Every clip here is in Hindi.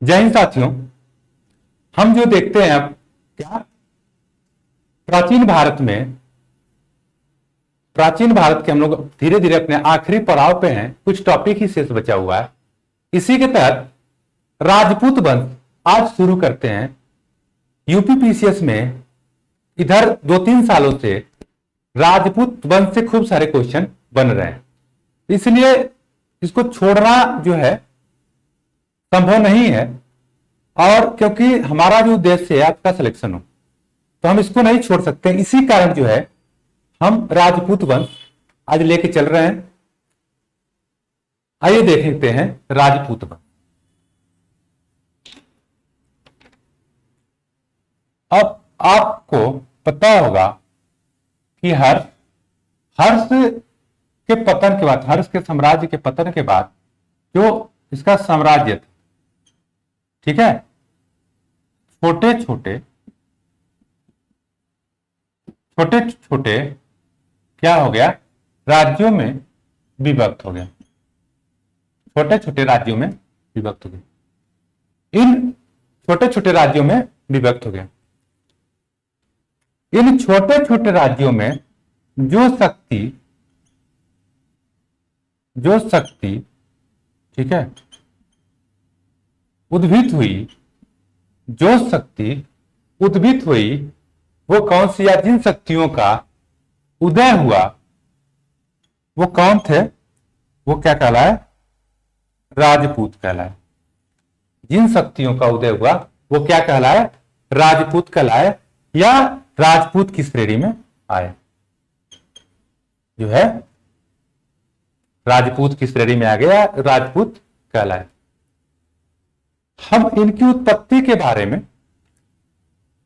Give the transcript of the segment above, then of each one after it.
जय हिंद साथियों। हम जो देखते हैं अब क्या प्राचीन भारत के हम लोग धीरे धीरे अपने आखिरी पड़ाव पे हैं। कुछ टॉपिक ही शेष बचा हुआ है। इसी के तहत राजपूत वंश आज शुरू करते हैं। यूपीपीसीएस में इधर 2-3 सालों से राजपूत वंश से खूब सारे क्वेश्चन बन रहे हैं, इसलिए इसको छोड़ना जो है संभव नहीं है। और क्योंकि हमारा जो उद्देश्य है आपका सिलेक्शन हो, तो हम इसको नहीं छोड़ सकते। इसी कारण जो है हम राजपूत वंश आज लेके चल रहे हैं। आइए देखते हैं राजपूत वंश। अब आपको पता होगा कि हर्ष के पतन के बाद, हर्ष के साम्राज्य के पतन के बाद जो इसका साम्राज्य था, ठीक है, छोटे छोटे क्या हो गया, राज्यों में विभक्त हो गया। छोटे छोटे राज्यों में विभक्त हो गया। इन छोटे छोटे राज्यों में विभक्त हो गया। इन छोटे छोटे राज्यों में जो शक्ति ठीक है उद्भूत हुई, वो कौन सी, या जिन शक्तियों का उदय हुआ वो कौन थे, वो क्या कहलाए, राजपूत कहलाए। जिन शक्तियों का उदय हुआ वो क्या कहलाए, राजपूत कहलाए, या राजपूत की श्रेणी में आए। जो है राजपूत की श्रेणी में आ गया, राजपूत कहलाए। हम इनकी उत्पत्ति के बारे में,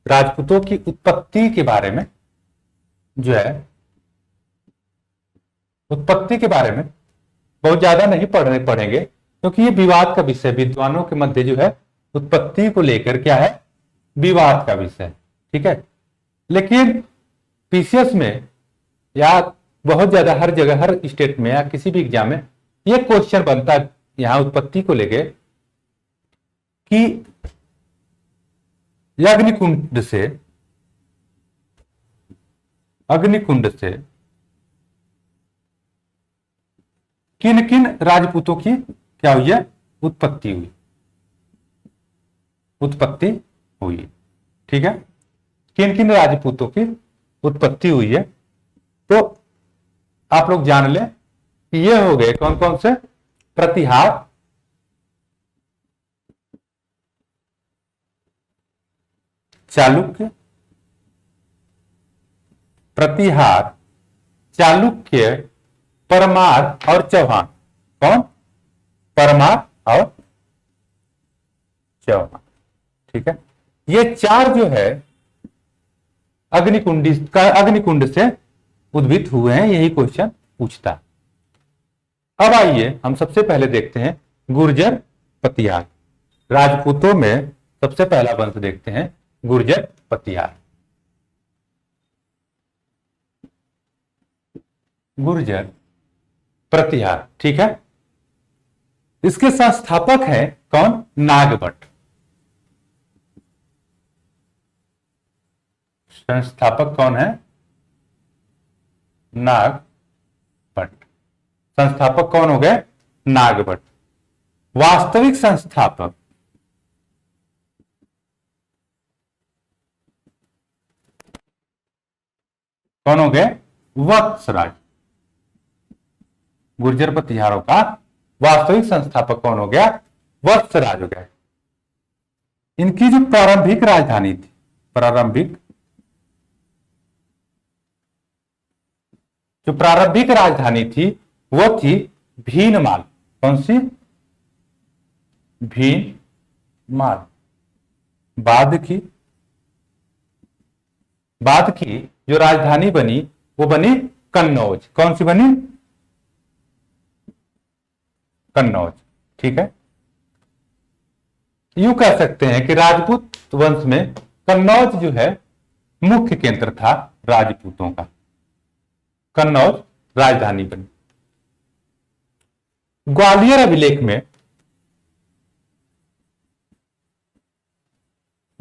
राजपूतों की उत्पत्ति के बारे में जो है, उत्पत्ति के बारे में बहुत ज्यादा नहीं पढ़ेंगे, क्योंकि ये विवाद का विषय, विद्वानों के मध्य जो है उत्पत्ति को लेकर क्या है, विवाद का विषय, ठीक है। लेकिन पीसीएस में या बहुत ज्यादा हर जगह, हर स्टेट में या किसी भी एग्जाम में ये क्वेश्चन बनता है यहां उत्पत्ति को लेके कि अग्निकुंड से किन किन राजपूतों की क्या हुई है, उत्पत्ति हुई, ठीक है। किन किन राजपूतों की उत्पत्ति हुई है, तो आप लोग जान लें कि ये हो गए कौन कौन से, प्रतिहार, चालुक्य, परमार और चौहान। कौन, परमार और चौहान, ठीक है। ये चार जो है अग्निकुंड से उद्भूत हुए हैं, यही क्वेश्चन पूछता। अब आइए हम सबसे पहले देखते हैं गुर्जर पतियार। राजपूतों में सबसे पहला वंश देखते हैं गुर्जर पतियार। गुर्जर प्रतिहार, ठीक है। इसके संस्थापक हैं कौन, नागभट्ट। संस्थापक कौन है, नागभट्ट। संस्थापक कौन हो गए, नागभट्ट। वास्तविक संस्थापक कौन हो गए, वत्सराज। गुर्जर प्रतिहारों का वास्तविक संस्थापक कौन हो गया, वत्सराज हो गया। इनकी जो प्रारंभिक राजधानी थी, प्रारंभिक राजधानी थी वो थी भीनमाल। कौन सी, भीनमाल। बाद की जो राजधानी बनी वो बनी कन्नौज। कौन सी बनी, कन्नौज, ठीक है। यूं कह सकते हैं कि राजपूत वंश में कन्नौज जो है मुख्य केंद्र था राजपूतों का। कन्नौज राजधानी बनी। ग्वालियर अभिलेख में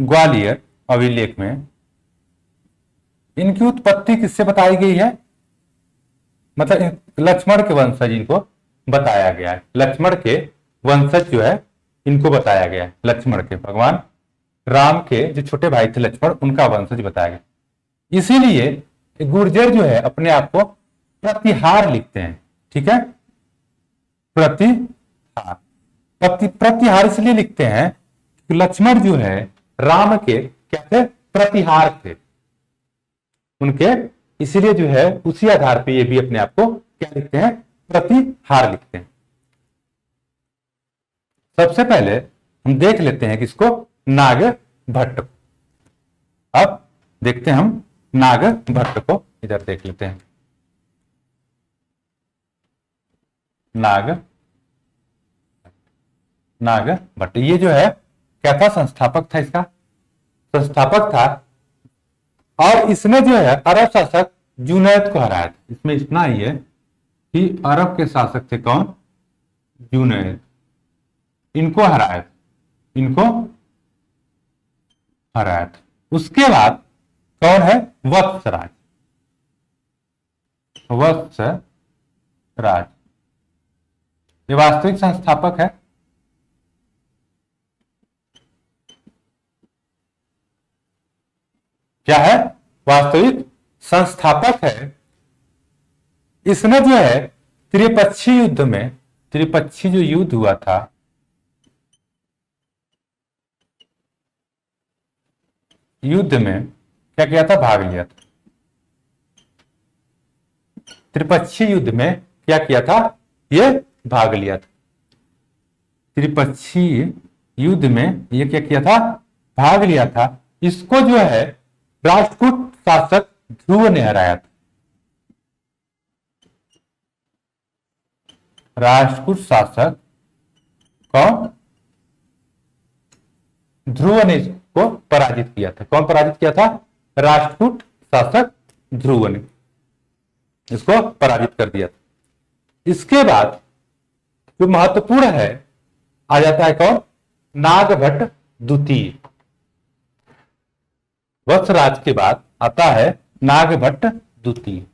ग्वालियर अभिलेख में इनकी उत्पत्ति किससे बताई गई है? मतलब लक्ष्मण के वंशज इनको बताया गया है। लक्ष्मण के वंशज जो है इनको बताया गया है। लक्ष्मण के, भगवान राम के जो छोटे भाई थे लक्ष्मण, उनका वंशज बताया गया। इसीलिए गुर्जर जो है अपने आप को प्रतिहार लिखते हैं। ठीक है, प्रतिहार। प्रतिहार इसलिए लिखते हैं कि लक्ष्मण जो है राम के क्या थे? प्रतिहार थे उनके। इसीलिए जो है उसी आधार पे ये भी अपने आप को क्या लिखते हैं? प्रतिहार लिखते हैं। सबसे पहले हम देख लेते हैं किसको? नागभट्ट को। अब देखते हैं हम नागभट्ट को, इधर देख लेते हैं। नागभट्ट ये जो है क्या था? संस्थापक था इसका, संस्थापक था। और इसने जो है अरब शासक जुनैद को हराया था। इसमें इतना ही है कि अरब के शासक थे कौन? जुनैद। इनको हराया था, इनको हराया था। उसके बाद कौन है? वत्सराज। वत्सराज ये वास्तविक संस्थापक है। क्या है? वास्तविक संस्थापक है। इसने जो है त्रिपक्षीय युद्ध में, त्रिपक्षीय जो युद्ध हुआ था, युद्ध में क्या किया था? भाग लिया था। त्रिपक्षीय युद्ध में क्या किया था? ये भाग लिया था। त्रिपक्षीय युद्ध में ये क्या किया था? भाग लिया था। इसको जो है राष्ट्रकूट शासक ध्रुव ने हराया था। राष्ट्रकूट शासक कौन? ध्रुव ने इसको पराजित किया था। कौन पराजित किया था? राष्ट्रकूट शासक ध्रुव ने इसको पराजित कर दिया था। इसके बाद जो महत्वपूर्ण है आ जाता है कौन? नागभट्ट द्वितीय। वत्सराज के बाद आता है नागभट्ट द्वितीय।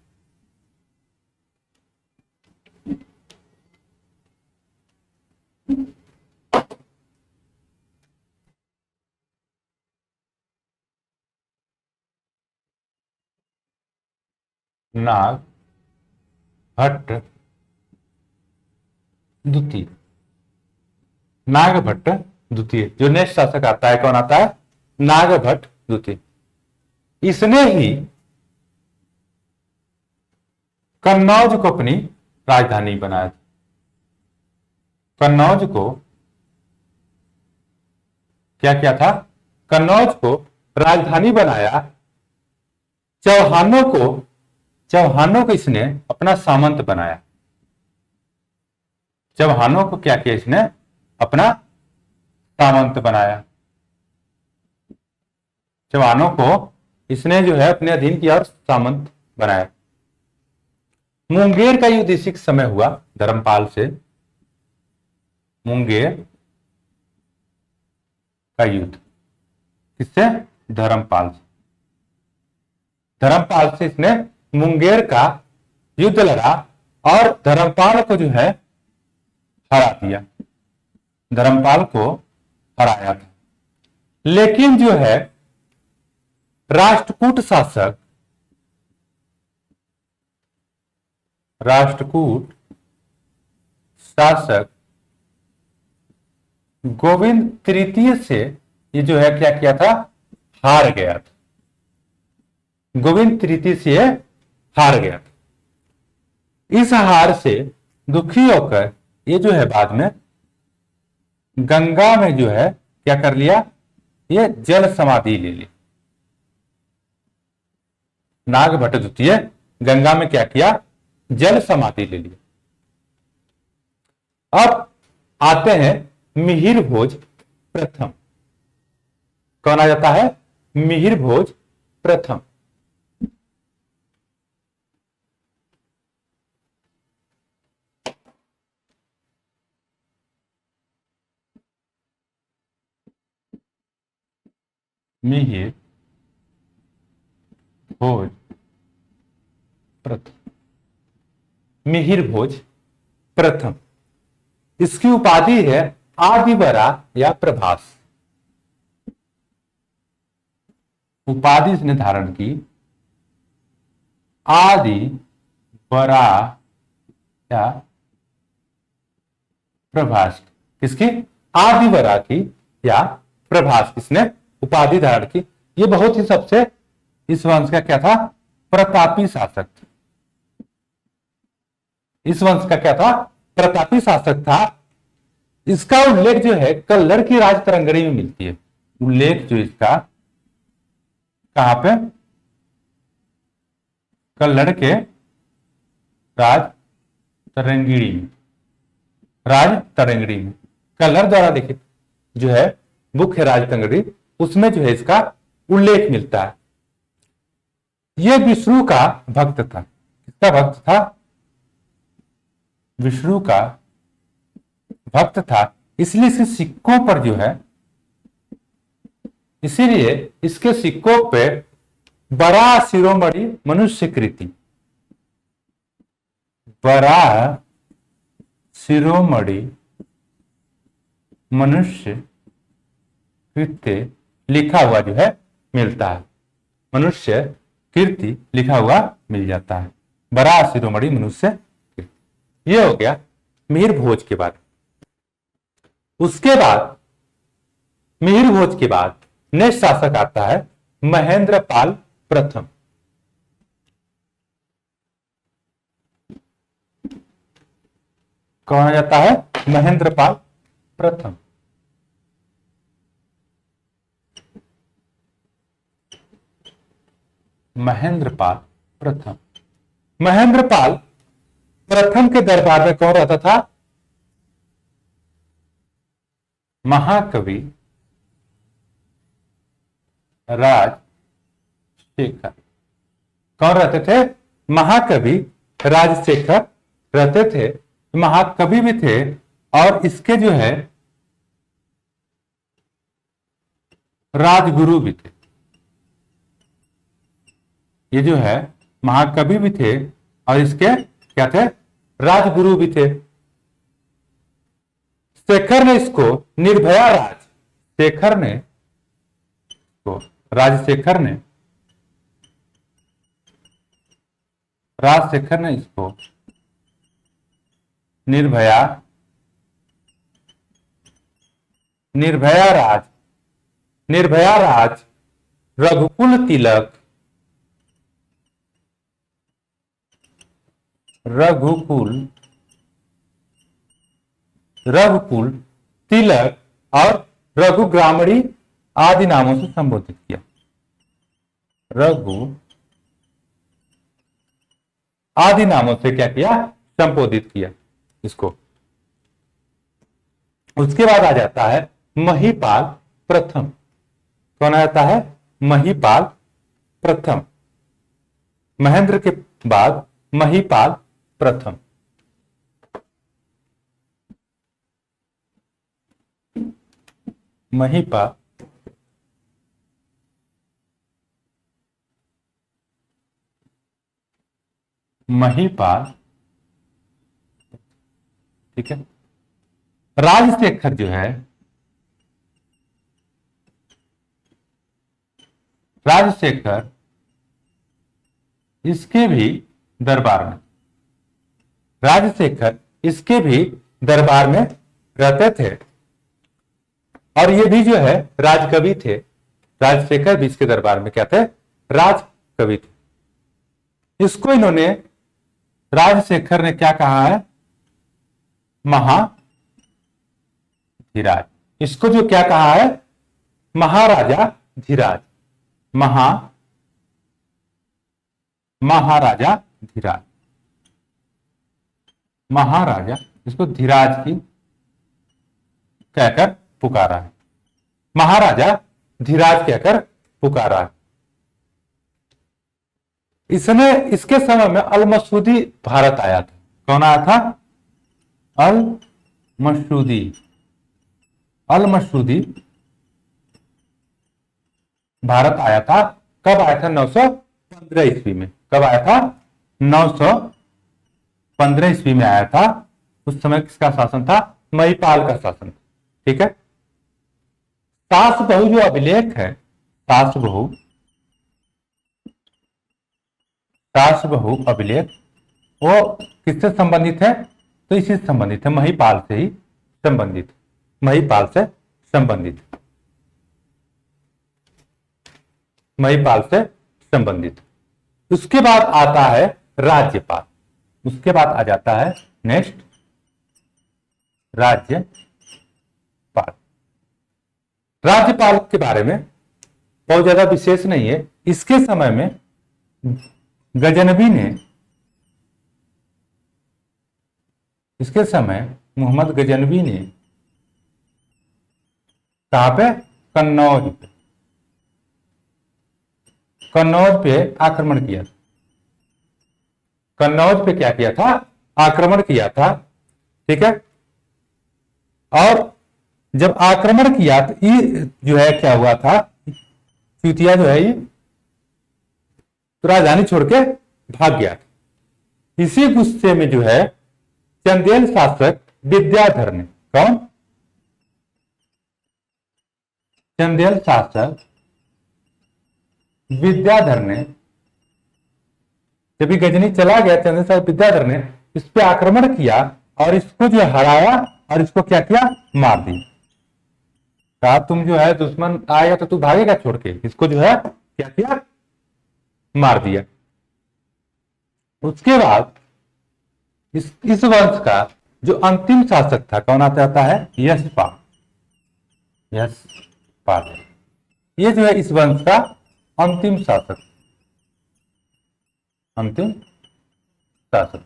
नागभट्ट द्वितीय। नागभट्ट द्वितीय जो नेक्स्ट शासक आता है, कौन आता है? नागभट्ट द्वितीय। इसने ही कन्नौज को अपनी राजधानी बनाया था। कन्नौज को क्या किया था? कन्नौज को राजधानी बनाया। चौहानों को इसने अपना सामंत बनाया। चौहानों को क्या किया? इसने अपना सामंत बनाया। चौहानों को इसने जो है अपने अधीन किया और सामंत बनाया। मुंगेर का युद्ध इसी समय हुआ धर्मपाल से। मुंगेर का युद्ध किससे? धर्मपाल से। धर्मपाल से इसने मुंगेर का युद्ध लड़ा और धर्मपाल को जो है हरा दिया। धर्मपाल को हराया था। लेकिन जो है राष्ट्रकूट शासक गोविंद तृतीय से ये जो है क्या किया था? हार गया था। गोविंद तृतीय से हार गया था। इस हार से दुखी होकर ये जो है बाद में गंगा में जो है क्या कर लिया? ये जल समाधि ले ली। नागभट्ट द्वितीय गंगा में क्या किया? जल समाधि ले ली। अब आते हैं मिहिर भोज प्रथम। कौन आ जाता है? मिहिर भोज प्रथम। मिहिर भोज प्रथम, मिहिर भोज प्रथम। इसकी उपाधि है आदिवरा या प्रभास। उपाधि इसने धारण की आदि वरा या प्रभास। किसकी? आदिवरा की या प्रभास किसने उपाधि धारण की। ये बहुत ही सबसे इस वंश का क्या था? प्रतापी शासक। इस वंश का क्या था? प्रतापी शासक था। इसका उल्लेख जो है कल्लर की राज तरंगणी में मिलती है। उल्लेख जो इसका कहां पे? कल्लर के राज तरंगिणी में, राज तरंगिणी में कल्लर द्वारा लिखित जो है बुक है राज तरंगिणी, उसमें जो है इसका उल्लेख मिलता है। यह विष्णु का भक्त था। किसका भक्त था? विष्णु का भक्त था। इसलिए इसके सिक्कों पर जो है, इसीलिए इसके सिक्कों पे बड़ा शिरोमणि मनुष्य कृति, बड़ा शिरोमणि मनुष्य कृत्य लिखा हुआ जो है मिलता है। मनुष्य कीर्ति लिखा हुआ मिल जाता है। बड़ा शिरोमणि मनुष्य कीर्ति। ये हो गया मिहिर भोज के बाद। उसके बाद मिहिर भोज के बाद नेक्स्ट शासक आता है महेंद्रपाल प्रथम। कौन आ जाता है? महेंद्रपाल प्रथम। महेंद्रपाल प्रथम। महेंद्रपाल प्रथम के दरबार में कौन रहता था? महाकवि राजशेखर। कौन रहते थे? महाकवि राजशेखर रहते थे। महाकवि भी थे और इसके जो है राजगुरु भी थे। ये जो है महाकवि भी थे और इसके क्या थे? राजगुरु भी थे। शेखर ने इसको निर्भया राज, शेखर ने को राजशेखर ने, राजशेखर ने इसको निर्भया, निर्भया राज, निर्भया राज रघुकुल तिलक, रघुकुल, रघुकुल तिलक और रघुग्रामणी आदि नामों से संबोधित किया। रघु आदि नामों से क्या किया? संबोधित किया इसको। उसके बाद आ जाता है महीपाल प्रथम। कौन आ जाता है? महीपाल प्रथम। महेंद्र के बाद महीपाल प्रथम। महीपाल महीपाल, ठीक है। राजशेखर जो है, राजशेखर इसके भी दरबार में, राजशेखर इसके भी दरबार में रहते थे और ये भी जो है राजकवि थे। राजशेखर भी इसके दरबार में क्या थे? राजकवि थे। इसको इन्होंने, राजशेखर ने क्या कहा है? महाधीराज। इसको जो क्या कहा है? महाराजा धीराज। महाराजा धीराज, महाराजा, इसको धीराज की कहकर पुकारा है। महाराजा धीराज कहकर पुकारा है। इसने, इसके समय में अल मसूदी भारत आया था। कौन आया था? अल मसूदी। अल मसूदी भारत आया था। कब आया था? 915 ईस्वी में। कब आया था? 915 ईस्वी में आया था। उस समय किसका शासन था? महिपाल का शासन। ठीक है। सास बहू जो अभिलेख है, सास बहू अभिलेख, वो किससे संबंधित है? तो इसी से संबंधित है, महिपाल से ही संबंधित, महिपाल से संबंधित, महिपाल से संबंधित। उसके बाद आता है राज्यपाल। उसके बाद आ जाता है नेक्स्ट राज्यपाल। राज्यपाल के बारे में बहुत ज्यादा विशेष नहीं है। इसके समय में गजनबी ने, इसके समय मोहम्मद गजनबी ने कहां पे? कन्नौज पे, कन्नौज पे आक्रमण किया। कन्नौज पे क्या किया था? आक्रमण किया था। ठीक है। और जब आक्रमण किया तो ये जो है क्या हुआ था, चुतिया जो है ये तो राजधानी छोड़ के भाग गया था। इसी गुस्से में जो है चंदेल शासक विद्याधर ने, कौन? चंदेल शासक विद्याधर ने, जब गजनी चला गया, चंदेल शासक विद्याधर ने इस पे आक्रमण किया और इसको जो हराया और इसको क्या किया? मार दिया। कहा तुम जो है दुश्मन आएगा तो तू भागेगा छोड़ के, इसको जो है क्या किया? मार दिया। उसके बाद इस वंश का जो अंतिम शासक था, कौन आता है? यशपाल। यशपाल ये जो है इस वंश का अंतिम शासक, अंतिम शासक।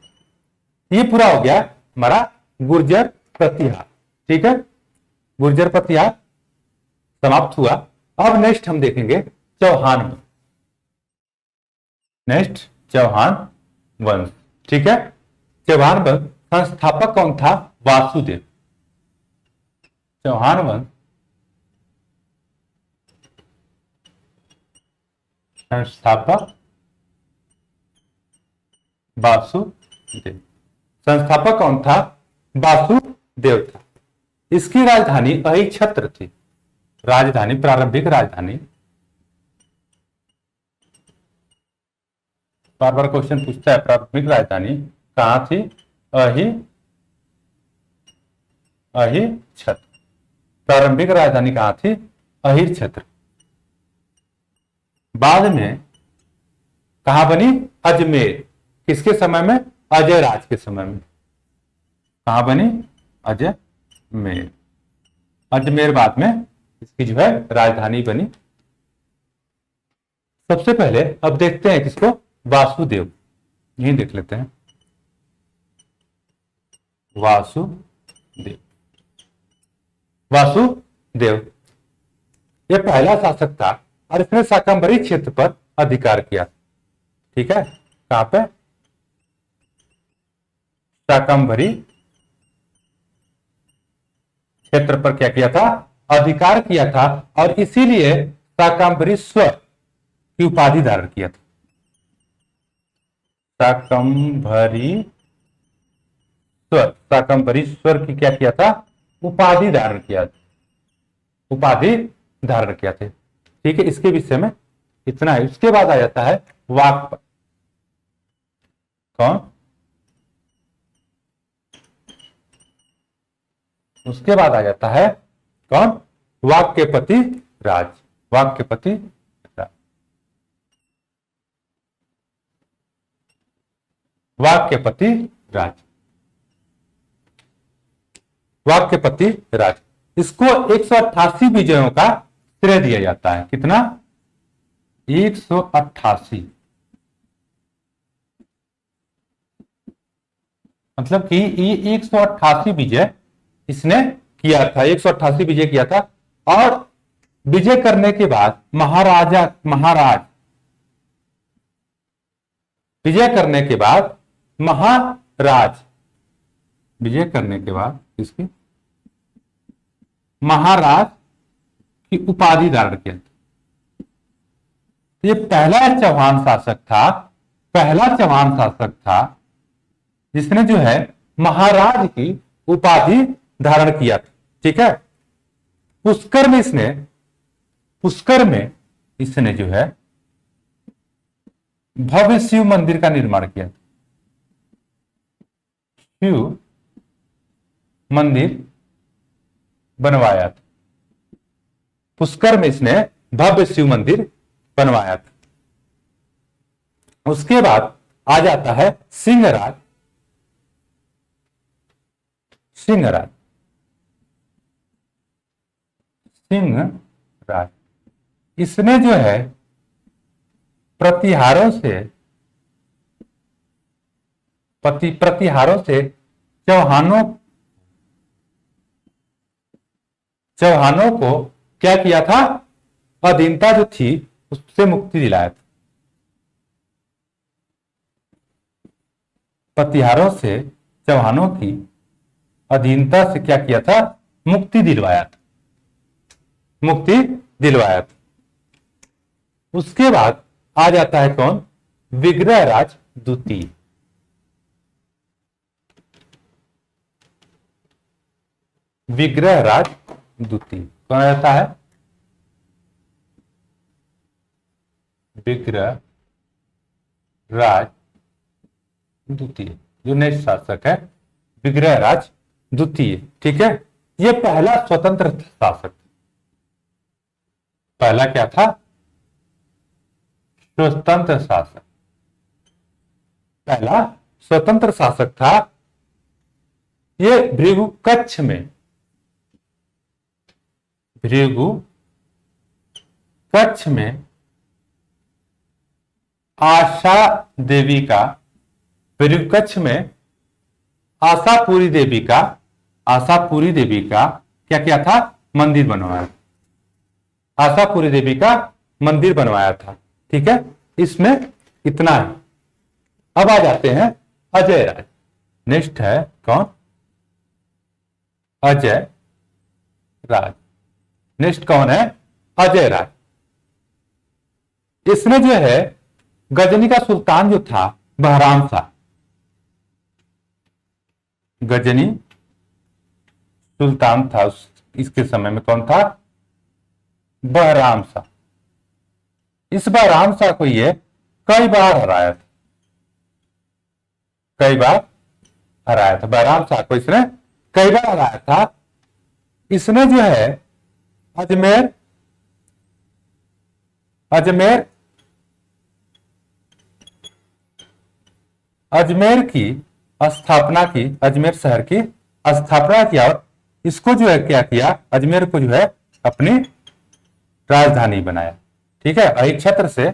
ये पूरा हो गया हमारा गुर्जर प्रतिहार। ठीक है। गुर्जर प्रतिहार समाप्त हुआ। अब नेक्स्ट हम देखेंगे चौहान वंश। नेक्स्ट चौहान वंश। ठीक है। चौहान वंश संस्थापक कौन था? वासुदेव। चौहान वंश संस्थापक वासुदेव। संस्थापक कौन था? वासुदेव था। इसकी राजधानी अहिछत्र थी। राजधानी, प्रारंभिक राजधानी, बार बार क्वेश्चन पूछता है, प्रारंभिक राजधानी कहां थी? अहिछत्र। प्रारंभिक राजधानी कहां थी? अहिछत्र। बाद में कहां बनी? अजमेर। किसके समय में? अजय राज के समय में। कहां बनी? अजमेर। अजमेर बाद में इसकी जो है राजधानी बनी। सबसे पहले अब देखते हैं किसको? वासुदेव। यही देख लेते हैं, वासुदेव। वासुदेव ये पहला शासक था और इसने शाकंभरी क्षेत्र पर अधिकार किया। ठीक है। कहां पे? शाकंभरी क्षेत्र पर क्या किया था? अधिकार किया था और इसीलिए शाकंभरीश्वर की उपाधि धारण किया था। शाकंभरीश्वर की क्या किया था? उपाधि धारण किया था। उपाधि धारण किया था। ठीक है। इसके विषय में इतना है। उसके बाद आ जाता है वाकपट। कौन? उसके बाद आ जाता है कौन? वाक्यपति राज। वाक्यपति राज। वाक्यपति राज। वाक्यपति राज। इसको 188 विजयों का श्रेय दिया जाता है। कितना? 188। मतलब कि ये 188 विजय इसने किया था। 188 विजय किया था और विजय करने के बाद महाराज विजय करने के बाद इसकी महाराज की उपाधि धारण किया था। ये पहला चौहान शासक था, पहला चौहान शासक था जिसने जो है महाराज की उपाधि धारण किया था। ठीक है, पुष्कर में इसने जो है भव्य शिव मंदिर का निर्माण किया था। शिव मंदिर बनवाया था, पुष्कर में इसने भव्य शिव मंदिर बनवाया था। उसके बाद आ जाता है सिंहराज। सिंहराज इसने जो है प्रतिहारों से चौहानों को क्या किया था, अधीनता जो थी उससे मुक्ति दिलाया था। प्रतिहारों से चौहानों की अधीनता से क्या किया था, मुक्ति दिलवाया था। उसके बाद आ जाता है कौन, विग्रहराज द्वितीय। विग्रहराज द्वितीय कौन रहता है, विग्रहराज द्वितीय जो नेक्स्ट शासक है, विग्रहराज द्वितीय। ठीक है, ये पहला स्वतंत्र शासक। पहला क्या था, स्वतंत्र शासक। पहला स्वतंत्र शासक था। ये भृगु कच्छ में आशा देवी का, भृगु कच्छ में आशापुरी देवी का क्या किया था, मंदिर बनवाया। आशापुरी देवी का मंदिर बनवाया था। ठीक है, इसमें इतना है। अब आ जाते हैं अजय राज। नेक्स्ट है कौन, अजय राज। नेक्स्ट कौन है, अजय राज। इसने जो है गजनी का सुल्तान जो था बहराम शाह, गजनी सुल्तान था इसके समय में, कौन था, बहराम शाह। इस बहराम शाह को ये कई बार हराया था। बहराम शाह को इसने कई बार हराया था। इसने जो है अजमेर की स्थापना की, अजमेर शहर की स्थापना किया और इसको जो है क्या किया, अजमेर को जो है अपनी राजधानी बनाया। ठीक है, अही क्षेत्र से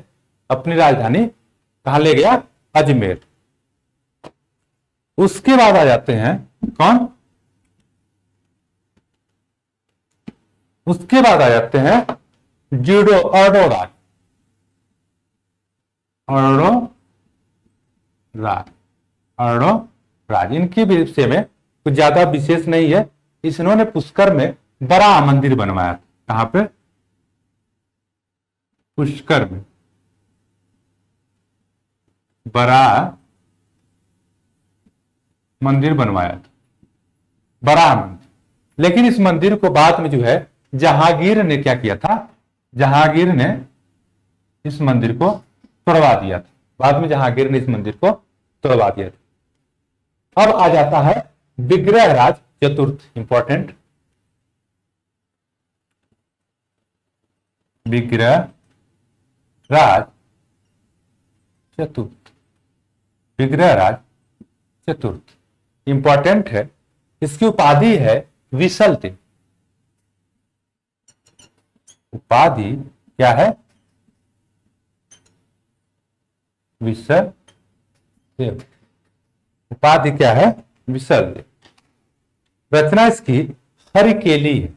अपनी राजधानी कहां ले गया, अजमेर। उसके बाद आ जाते हैं कौन, उसके बाद आ जाते हैं अर्णो राज। इनके विषय में कुछ ज्यादा विशेष नहीं है। इन्होंने पुष्कर में बड़ा मंदिर बनवाया था। कहां पे, पुष्कर में बड़ा मंदिर बनवाया था, बड़ा मंदिर। लेकिन इस मंदिर को बाद में जो है जहांगीर ने क्या किया था, जहांगीर ने इस मंदिर को तोड़वा दिया था। बाद में जहांगीर ने इस मंदिर को तोड़वा दिया था। अब आ जाता है विग्रहराज चतुर्थ, इंपॉर्टेंट। विग्रहराज चतुर्थ, विग्रहराज चतुर्थ इंपॉर्टेंट है। इसकी उपाधि है विशल देव। उपाधि क्या है, विशल देव। उपाधि क्या है, विशल देव। रचना इसकी हरिकेली है।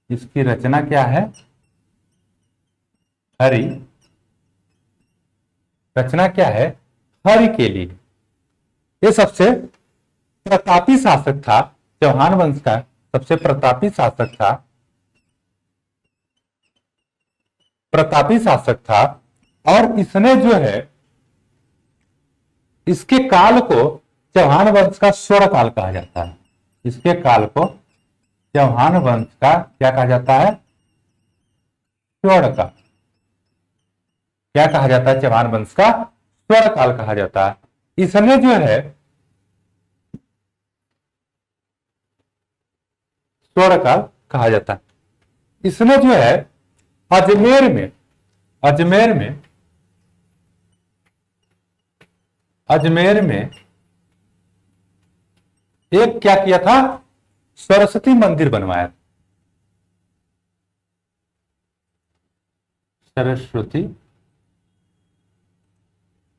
इसकी रचना क्या है, रचना क्या है, हरिकेली। ये सबसे प्रतापी शासक था, चौहान वंश का सबसे प्रतापी शासक था। प्रतापी शासक था और इसने जो है इसके काल को चौहान वंश का स्वर्ण काल कहा जाता है। इसके काल को चौहान वंश का क्या कहा जाता है? स्वर्ण काल। क्या कहा जाता है? चौहान वंश का स्वर्ण काल कहा जाता है। इसने जो है स्वर्ण काल कहा जाता है। इसने जो है अजमेर में एक क्या किया था? सरस्वती मंदिर बनवाया। सरस्वती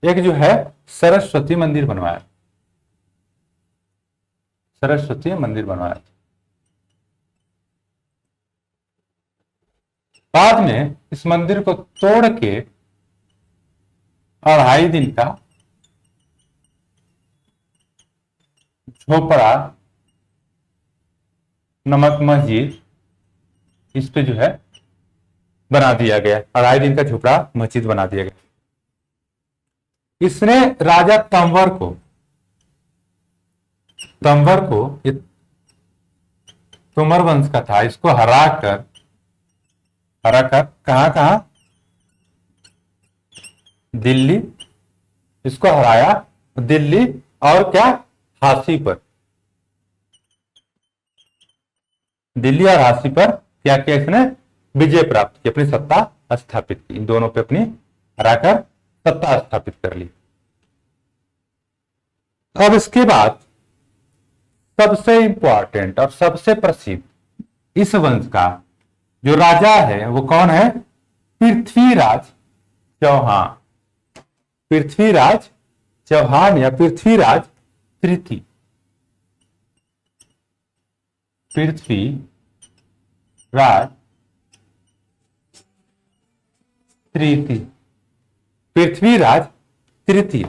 एक जो है सरस्वती मंदिर बनवाया। सरस्वती मंदिर बनवाया। बाद में इस मंदिर को तोड़ के 2.5 दिन का झोपड़ा नमक मस्जिद इस पे जो है बना दिया गया। 2.5 दिन का झोपड़ा मस्जिद बना दिया गया। इसने राजा तंवर को ये तोमर वंश का था, इसको हराकर कहां दिल्ली, इसको हराया दिल्ली और क्या हांसी पर। दिल्ली और हांसी पर क्या किया? इसने विजय प्राप्त की, अपनी सत्ता स्थापित की। इन दोनों पे अपनी हराकर सत्ता स्थापित कर ली। अब इसके बाद सबसे इंपॉर्टेंट और सबसे प्रसिद्ध इस वंश का जो राजा है वो कौन है? पृथ्वीराज चौहान। पृथ्वीराज चौहान या पृथ्वीराज तृतीय। पृथ्वीराज तृतीय। पृथ्वीराज तृतीय।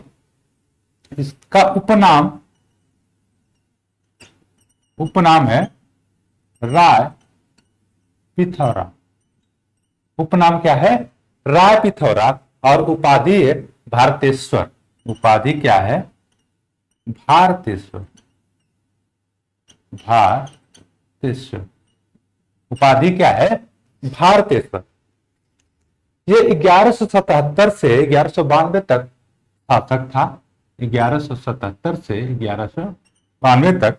इसका उपनाम है राय पिथौरा। उपनाम क्या है? राय पिथौरा। और उपाधि है भारतेश्वर। उपाधि क्या है? भारतेश्वर। भारतेश्वर उपाधि क्या है? भारतेश्वर। ये 1177 से 1192 तक शासक था। 1177 से 1192 तक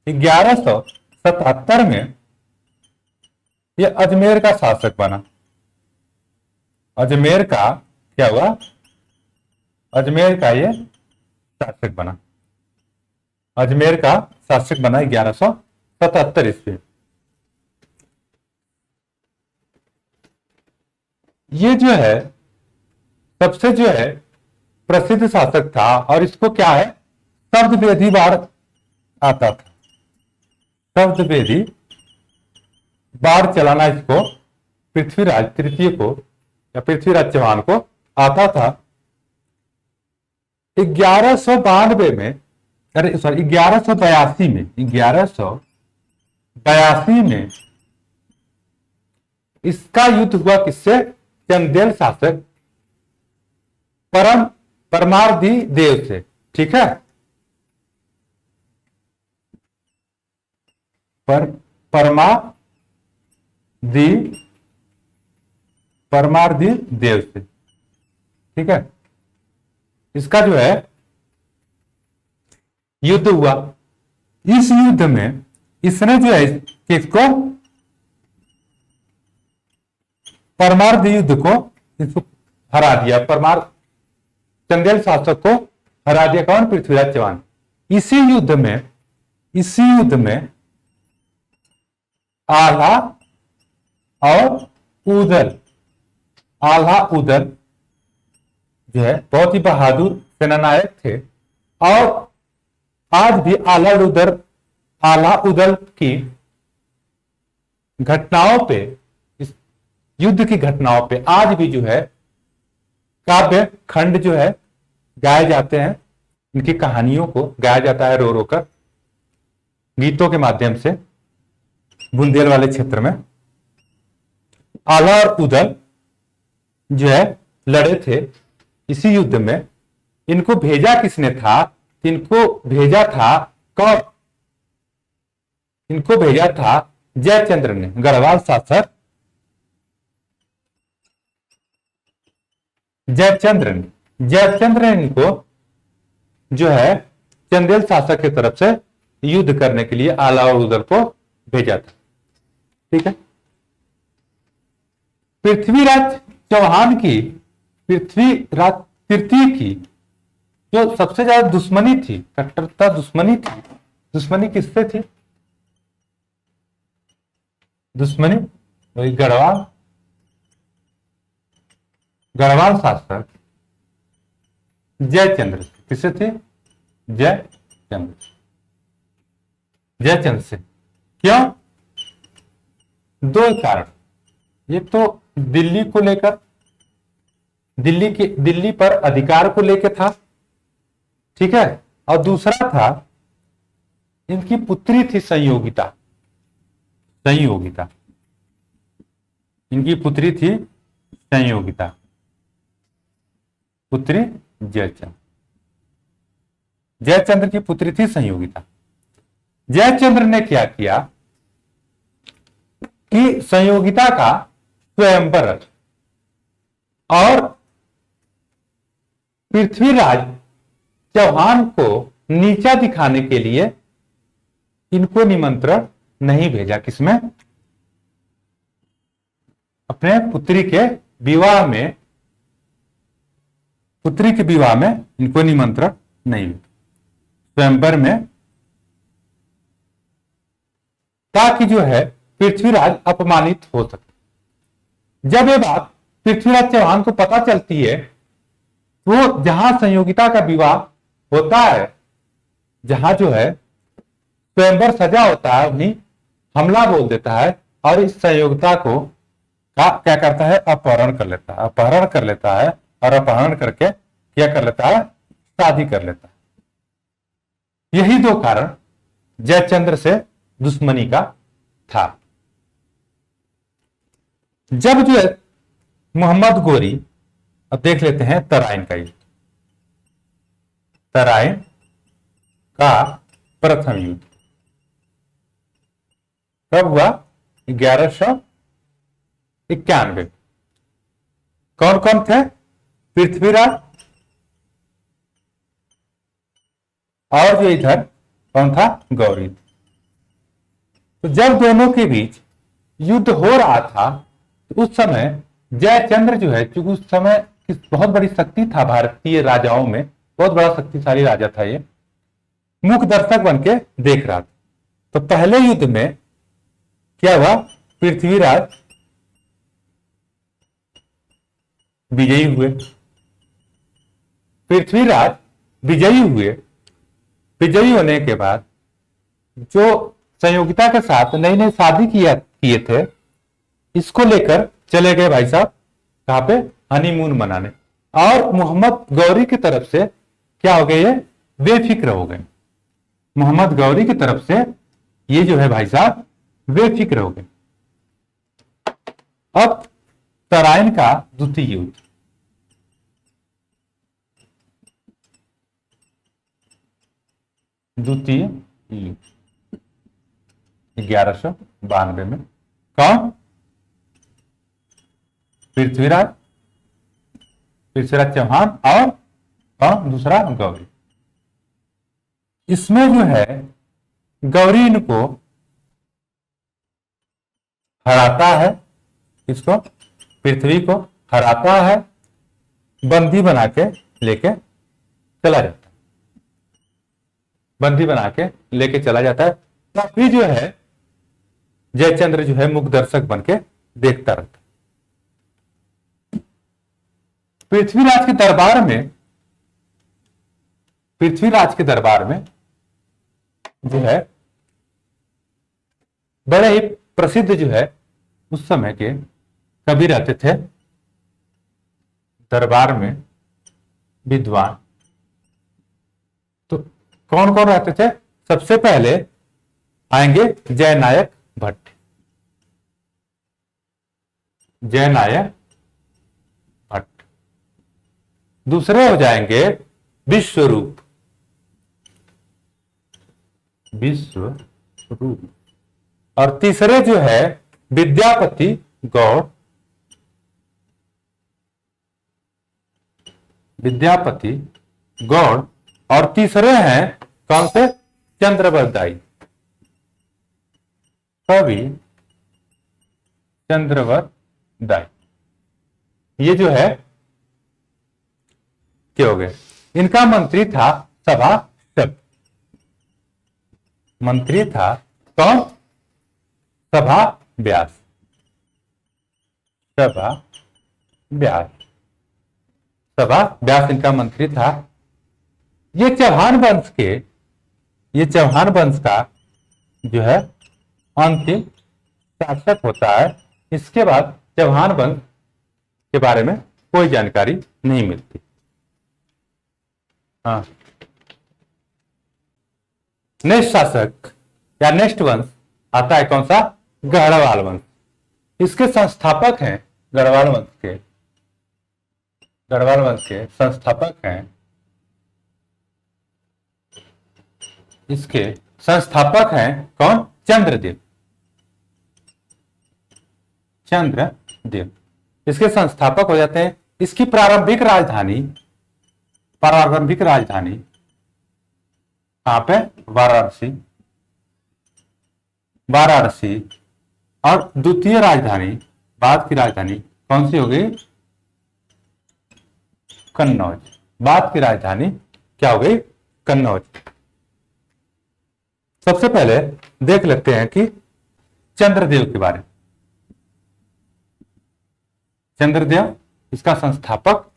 1177 में ये अजमेर का शासक बना। अजमेर का क्या हुआ? अजमेर का ये शासक बना। अजमेर का शासक बना 1177 ईस्वी। ये जो है सबसे जो है प्रसिद्ध शासक था और इसको क्या है? शब्द वेदी बाढ़ आता था। शब्द वेदी बाढ़ चलाना इसको पृथ्वीराज तृतीय को या पृथ्वीराज चौहान को आता था। 1192 में 1182 में इसका युद्ध हुआ किससे? चंदेल शासक परमारदी देव से। ठीक है, परमारदी देव से। ठीक है, इसका जो है युद्ध हुआ। इस युद्ध में इसने जो है किसको? परमार्द युद्ध को इसको हरा दिया। चंदेल शासक को हरा दिया। कौन? पृथ्वीराज चौहान। इसी युद्ध में आल्हा उदल जो है बहुत ही बहादुर सेनानायक थे और आज भी आल्हा उदल की घटनाओं पे, इस युद्ध की घटनाओं पे आज भी जो है काव्य खंड जो है गाए जाते हैं। इनकी कहानियों को गाया जाता है रो रो कर गीतों के माध्यम से बुंदेल वाले क्षेत्र में। आला और उदल जो है लड़े थे इसी युद्ध में। इनको भेजा किसने था? इनको भेजा था कौन? इनको भेजा था जयचंद्र ने, गढ़वाल शासक जयचंद्र ने इनको जो है चंदेल शासक की तरफ से युद्ध करने के लिए आला और उदल को भेजा था। ठीक है। पृथ्वीराज चौहान की, पृथ्वीराज तृतीय की जो सबसे ज्यादा दुश्मनी थी, कट्टरता दुश्मनी थी, दुश्मनी किससे थी? दुश्मनी वही गढ़वाल शासक जयचंद्र किससे थे? जयचंद्र से। क्यों? दो कारण। एक तो दिल्ली को लेकर, दिल्ली पर अधिकार को लेकर था, ठीक है, और दूसरा था इनकी पुत्री थी संयोगिता, इनकी पुत्री थी संयोगिता, पुत्री जयचंद्र की पुत्री थी संयोगिता। जयचंद्र ने क्या किया कि संयोगिता का स्वयंवर और पृथ्वीराज चौहान को नीचा दिखाने के लिए इनको निमंत्रण नहीं भेजा। किसमें? अपने पुत्री के विवाह में, पुत्री के विवाह में इनको निमंत्रण नहीं मिला, स्वयंवर में, ताकि जो है पृथ्वीराज अपमानित हो सके। जब ये बात पृथ्वीराज चौहान को पता चलती है तो जहां संयोगिता का विवाह होता है, जहां जो है स्वयंवर सजा होता है, वहीं हमला बोल देता है और इस संयोगिता को क्या करता है? अपहरण कर लेता है और अपहरण करके क्या कर लेता है? शादी कर लेता है। यही दो कारण जयचंद्र से दुश्मनी का था। जब जो है मोहम्मद गोरी, अब देख लेते हैं तराइन का युद्ध, तराइन का प्रथम युद्ध कब हुआ? 1191। कौन कौन थे? पृथ्वीराज और जो इधर कौन था? गौरी। तो जब दोनों के बीच युद्ध हो रहा था तो उस समय जयचंद्र जो है, क्योंकि उस समय बहुत बड़ी शक्ति था भारतीय राजाओं में, बहुत बड़ा शक्तिशाली राजा था, ये मुख्य दर्शक बन के देख रहा था। तो पहले युद्ध में क्या हुआ? पृथ्वीराज विजयी हुए। विजयी होने के बाद जो संयोगिता के साथ नई नई शादी किए थे, इसको लेकर चले गए भाई साहब कहां पे? हनीमून मनाने। और मोहम्मद गौरी की तरफ से क्या हो गए? ये बेफिक्र हो गए। मोहम्मद गौरी की तरफ से ये जो है भाई साहब बेफिक्र हो गए। अब तराइन का द्वितीय युद्ध, द्वितीय युद्ध 1192 में। कौन? पृथ्वीराज चौहान और कौन? दूसरा गौरी। इसमें जो है गौरी इनको हराता है, इसको पृथ्वी को हराता है, बंदी बना के लेके चला जाता है, बंदी बना के लेके चला जाता है। तभी जो है जयचंद्र जो है मुख्य दर्शक बन के देखता रहता है। पृथ्वीराज के दरबार में जो है बड़े ही प्रसिद्ध जो है उस समय के कवि रहते थे दरबार में, विद्वान। तो कौन कौन रहते थे? सबसे पहले आएंगे जयनायक भट्ट। जयनाय भट्ट। दूसरे हो जाएंगे विश्वरूप, विश्वरूप। और तीसरे जो है विद्यापति गौड़, विद्यापति गौड़। और तीसरे हैं कौन से? चंद्रवरदाई, कवि चंद्रवरदाई। ये जो है क्या हो गए? इनका मंत्री था सभासद, मंत्री था कौन? सभा व्यास, सभा व्यास, सभा व्यास इनका मंत्री था। ये चौहान वंश के, ये चौहान वंश का जो है अंतिम शासक होता है। इसके बाद चौहान वंश के बारे में कोई जानकारी नहीं मिलती। हाँ, नेक्स्ट शासक या नेक्स्ट वंश आता है कौन सा? गढ़वाल वंश। इसके संस्थापक हैं गढ़वाल वंश के, गढ़वाल वंश के संस्थापक हैं, इसके संस्थापक हैं कौन? चंद्रदेव, चंद्रदेव इसके संस्थापक हो जाते हैं। इसकी प्रारंभिक राजधानी, प्रारंभिक राजधानी कहां पे? वाराणसी, वाराणसी। और द्वितीय राजधानी, बाद की राजधानी कौन सी होगी? कन्नौज। बाद की राजधानी क्या हो गई? कन्नौज। सबसे पहले देख लेते हैं कि चंद्रदेव के बारे में। चंद्रदेव इसका संस्थापक,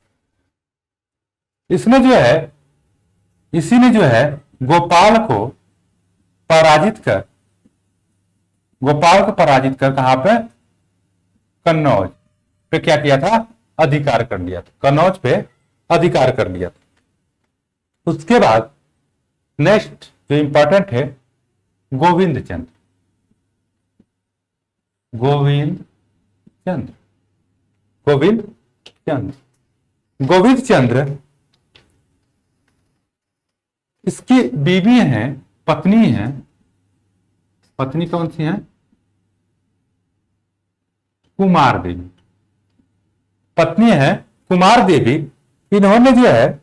इसने जो है, इसी ने जो है गोपाल को पराजित कर, गोपाल को पराजित कर कहां पे? कन्नौज पे क्या किया था? अधिकार कर लिया था, कन्नौज पे अधिकार कर लिया था। उसके बाद नेक्स्ट जो इंपॉर्टेंट है गोविंद चंद्र, गोविंद चंद्र, गोविंद चंद्र। गोविंद चंद्र इसकी बीवी हैं, पत्नी हैं, पत्नी कौन सी है? कुमार देवी, पत्नी है कुमार देवी। इन्होंने जो है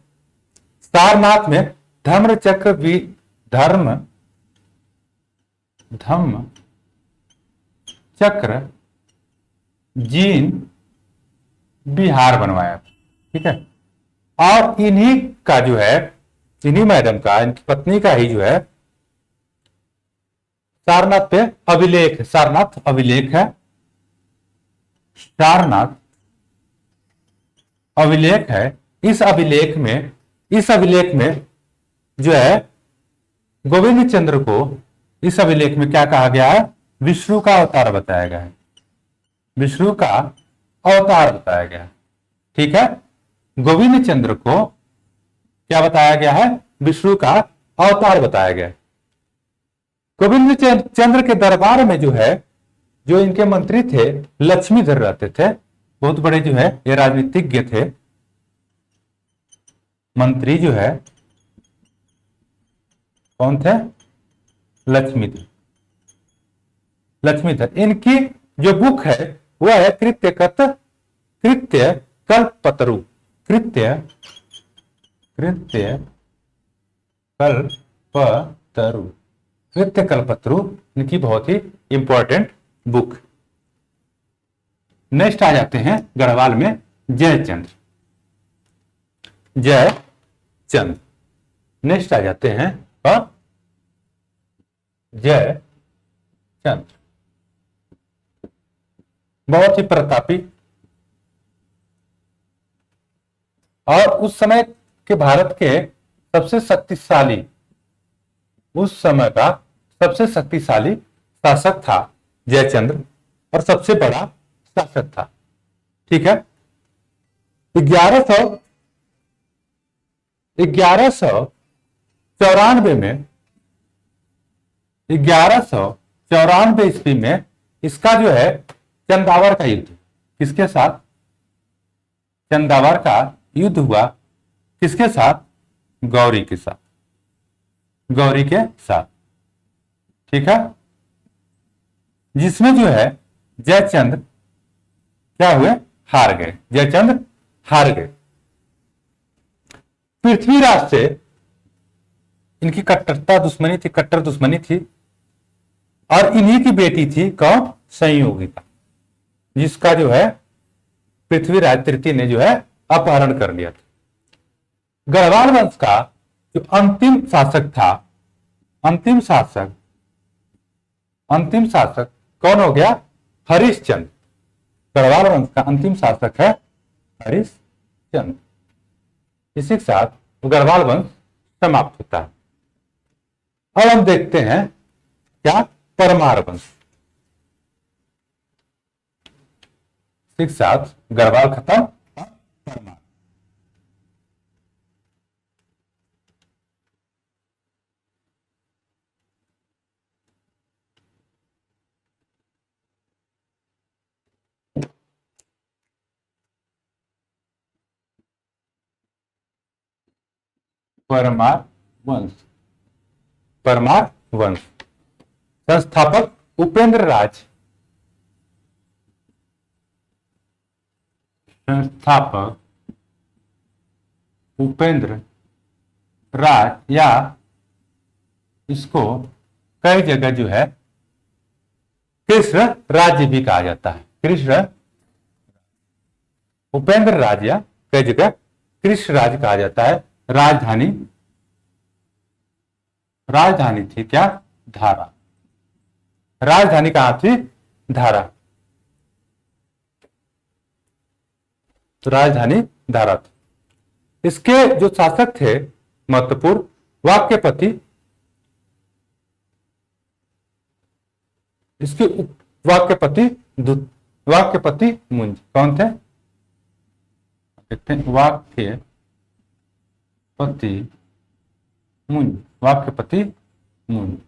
सारनाथ में धर्म चक्र धम्म चक्र जीन बिहार बनवाया, ठीक है। और इन्हीं का जो है, इन्हीं मैडम का, इनकी पत्नी का ही जो है सारनाथ पे अभिलेख, सारनाथ अभिलेख है, सारनाथ अभिलेख है। इस अभिलेख में जो है गोविंद चंद्र को, इस अभिलेख में क्या कहा गया है? विष्णु का अवतार बताया गया है, विष्णु का अवतार बताया गया है, ठीक है। गोविंद चंद्र को क्या बताया गया है? विष्णु का अवतार बताया गया है। गोविंद चंद्र के दरबार में जो है, जो इनके मंत्री थे लक्ष्मीधर रहते थे, बहुत बड़े जो है ये राजनीतिज्ञ थे। मंत्री जो है कौन थे? लक्ष्मीधर, लक्ष्मीधर। इनकी जो बुक है वह है कृत्य कल्पतरु, कृत्य कल्पतरु, कृत्य कल्पतरु इनकी बहुत ही इंपॉर्टेंट बुक। नेक्स्ट आ जाते हैं गढ़वाल में जयचंद्र, जयचंद्र। नेक्स्ट आ जाते हैं और जयचंद्र, बहुत ही प्रतापी और उस समय के भारत के सबसे शक्तिशाली, उस समय का सबसे शक्तिशाली शासक था जयचंद्र और सबसे बड़ा शासक था, ठीक है। 1194 में, 1194 ईस्वी में इसका जो है चंदावर का युद्ध, किसके साथ? चंदावर का युद्ध हुआ किसके साथ? गौरी के साथ, गौरी के साथ। ठीक है, जिसमें जो है जयचंद क्या हुए? हार गए, जयचंद हार गए। पृथ्वीराज से इनकी कट्टरता दुश्मनी थी, कट्टर दुश्मनी थी, और इन्हीं की बेटी थी कौन? संयोगिता, जिसका जो है पृथ्वीराज तृतीय ने जो है अपहरण कर लिया था। गढ़वाल वंश का जो अंतिम शासक था, अंतिम शासक कौन हो गया? हरिश्चंद्र। गढ़वाल वंश का अंतिम शासक है हरिश्चंद्र। इसी के साथ गढ़वाल वंश समाप्त होता है। अब हम देखते हैं क्या? परमार वंश। इसी के साथ गढ़वाल खत्म, परमार। परमार वंश, परमार वंश। संस्थापक उपेंद्र राज, संस्थापक उपेंद्र राज, या इसको कई जगह जो है कृष्ण राज्य भी कहा जाता है। कृष्ण, उपेंद्र राज या कई जगह कृष्ण राज्य कहा जाता है। राजधानी, राजधानी थी क्या? धारा। राजधानी कहां थी? धारा। तो राजधानी धारा थी। इसके जो शासक थे महत्वपूर्ण, वाक्यपति, इसके वाक्यपति वाक्यपति मुंज कौन थे? वाक्यपति मुंज, वाक्यपति मुंज,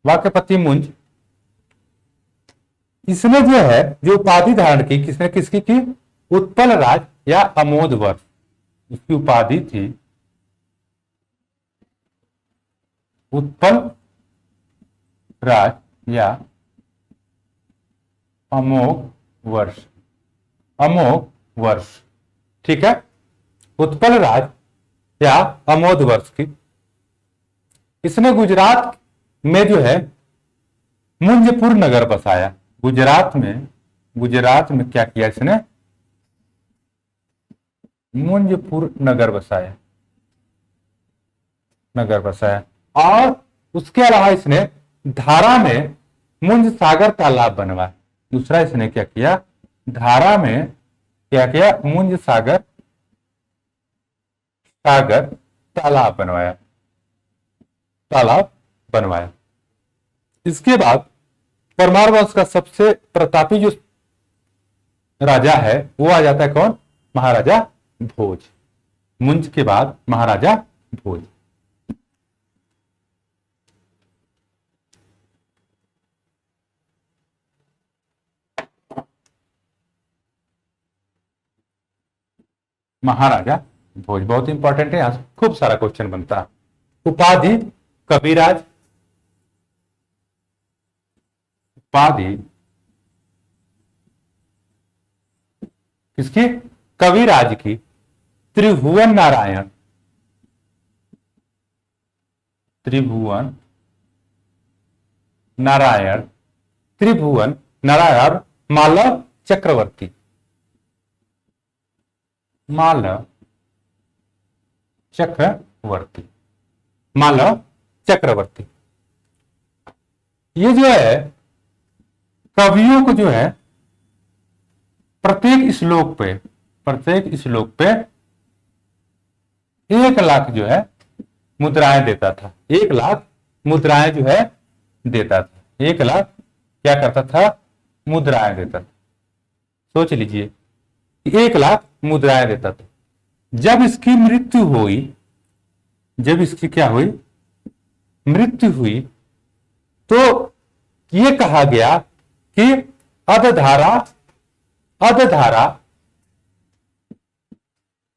वाक्यपति मुंज। इसने जो है जो उपाधि धारण की, किसने किसकी की? उत्पल राज या अमोद वर्ष, इसकी उपाधि थी उत्पल राज या अमोघ वर्ष, अमोघ वर्ष। ठीक है, उत्पल राज या अमोघ वर्ष की। इसने गुजरात में जो है मुंजपुर नगर बसाया। गुजरात में क्या किया इसने? मुंजपुर नगर बसाया, नगर बसाया। और उसके अलावा इसने धारा में मुंज सागर तालाब बनवाया। दूसरा इसने क्या किया? धारा में क्या किया? मुंज सागर तालाब बनवाया, तालाब बनवाया। इसके बाद परमार वंश का सबसे प्रतापी जो राजा है वो आ जाता है कौन? महाराजा भोज। मुंज के बाद महाराजा भोज। महाराजा भोज बहुत इंपॉर्टेंट है, यहां से खूब सारा क्वेश्चन बनता है। उपाधि कविराज, उपाधि किसकी? कविराज की। त्रिभुवन नारायण, त्रिभुवन नारायण, त्रिभुवन नारायण मालव चक्रवर्ती, मालव चक्रवर्ती, मालव चक्रवर्ती। ये जो है कवियों को जो है प्रत्येक श्लोक पे 1,00,000 जो है मुद्राएं देता था। 1,00,000 मुद्राएं जो है देता था। 1,00,000 क्या करता था? मुद्राएं देता था। सोच लीजिए, 1,00,000 मुद्राएं देता था। जब इसकी मृत्यु हुई, जब इसकी क्या हुई? मृत्यु हुई, तो ये कहा गया कि अब धारा अधधारा,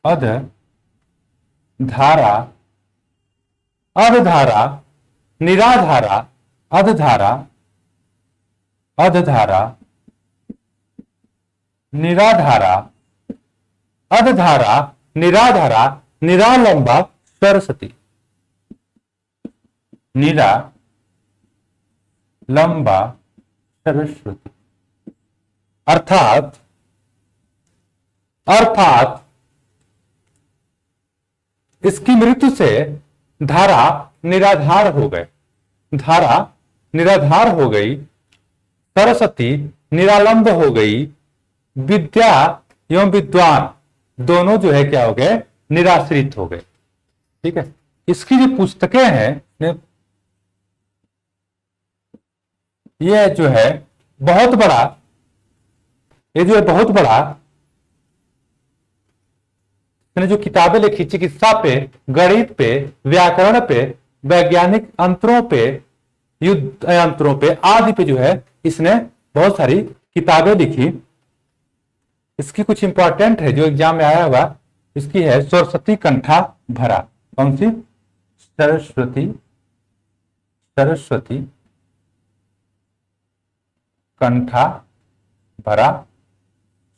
अधधारा, अधधारा, निराधारा, अधधारा, अधधारा, निराधारा, अधधारा, निराधारा, निरालंबा सरस्वती, निरालंबा सरस्वती। अर्थात इसकी मृत्यु से धारा निराधार हो गए, धारा निराधार हो गई, सरस्वती निरालंब हो गई, विद्या एवं विद्वान दोनों जो है क्या हो गए, निराश्रित हो गए। ठीक है, इसकी जो पुस्तकें हैं, ये जो है बहुत बड़ा, ये जो है बहुत बड़ा, मैंने जो किताबें लिखी चिकित्सा पे, गणित पे, व्याकरण पे, वैज्ञानिक अंतरों पे, युद्ध यंत्रों पे आदि पे जो है इसने बहुत सारी किताबें लिखी। इसकी कुछ इंपॉर्टेंट है जो एग्जाम में आया हुआ, इसकी है सरस्वती कंठा भरा। कौन सी? सरस्वती, सरस्वती कंठा भरा,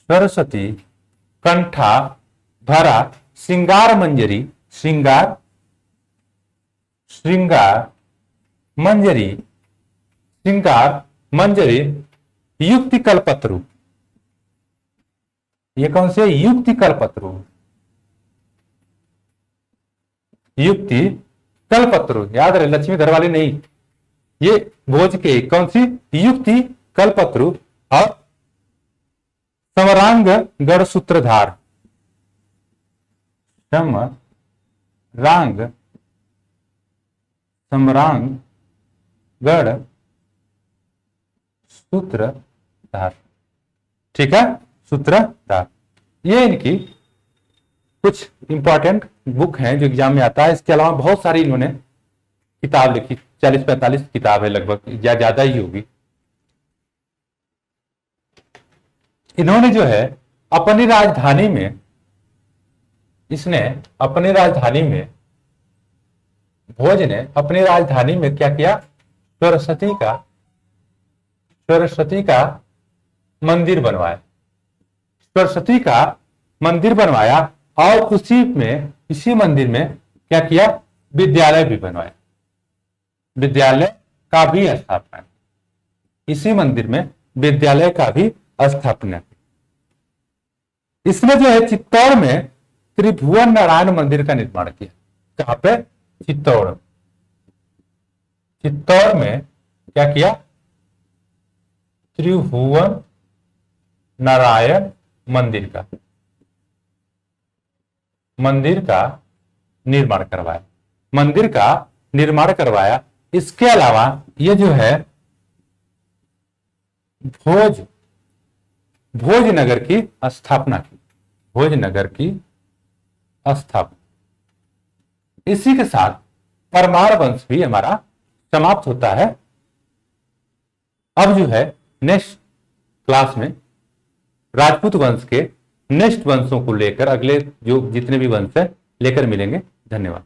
सरस्वती कंठा भरा, श्रृंगार मंजरी, श्रृंगार, श्रृंगार मंजरी, श्रृंगार मंजरी, युक्ति कल्पत्रु। ये कौन से? युक्ति कल्पत्रु, युक्ति कल्पत्रु। याद रहे, लक्ष्मीधर वाली नहीं, ये भोज के कौन सी? युक्ति कल्पत्रु। और समरांग गढ़ सूत्रधार, समरांग, समरांग गढ़ सूत्रधार। ठीक है, सूत्रधार। ये इनकी कुछ इंपॉर्टेंट बुक हैं जो एग्जाम में आता है। इसके अलावा बहुत सारी इन्होंने किताब लिखी, 40-45 किताब है लगभग, या ज्यादा ही होगी। इन्होंने जो है अपनी राजधानी में, इसने अपनी राजधानी में, भोज ने अपनी राजधानी में क्या किया? सरस्वती का, सरस्वती का मंदिर बनवाया, सरस्वती का मंदिर बनवाया। और उसी में, इसी मंदिर में क्या किया? विद्यालय भी बनवाया, विद्यालय का भी स्थापना, इसी मंदिर में विद्यालय का भी स्थापना। इसने जो है चित्तौड़ में त्रिभुवन नारायण मंदिर का निर्माण किया। कहां पे? चित्तौड़, चित्तौड़ में क्या किया? त्रिभुवन नारायण मंदिर का, मंदिर का निर्माण करवाया, मंदिर का निर्माण करवाया। इसके अलावा ये जो है भोज, भोजनगर की स्थापना की, भोजनगर की स्थापना। इसी के साथ परमार वंश भी हमारा समाप्त होता है। अब जो है नेक्स्ट क्लास में राजपूत वंश के नेक्स्ट वंशों को लेकर, अगले जो जितने भी वंश है लेकर मिलेंगे। धन्यवाद।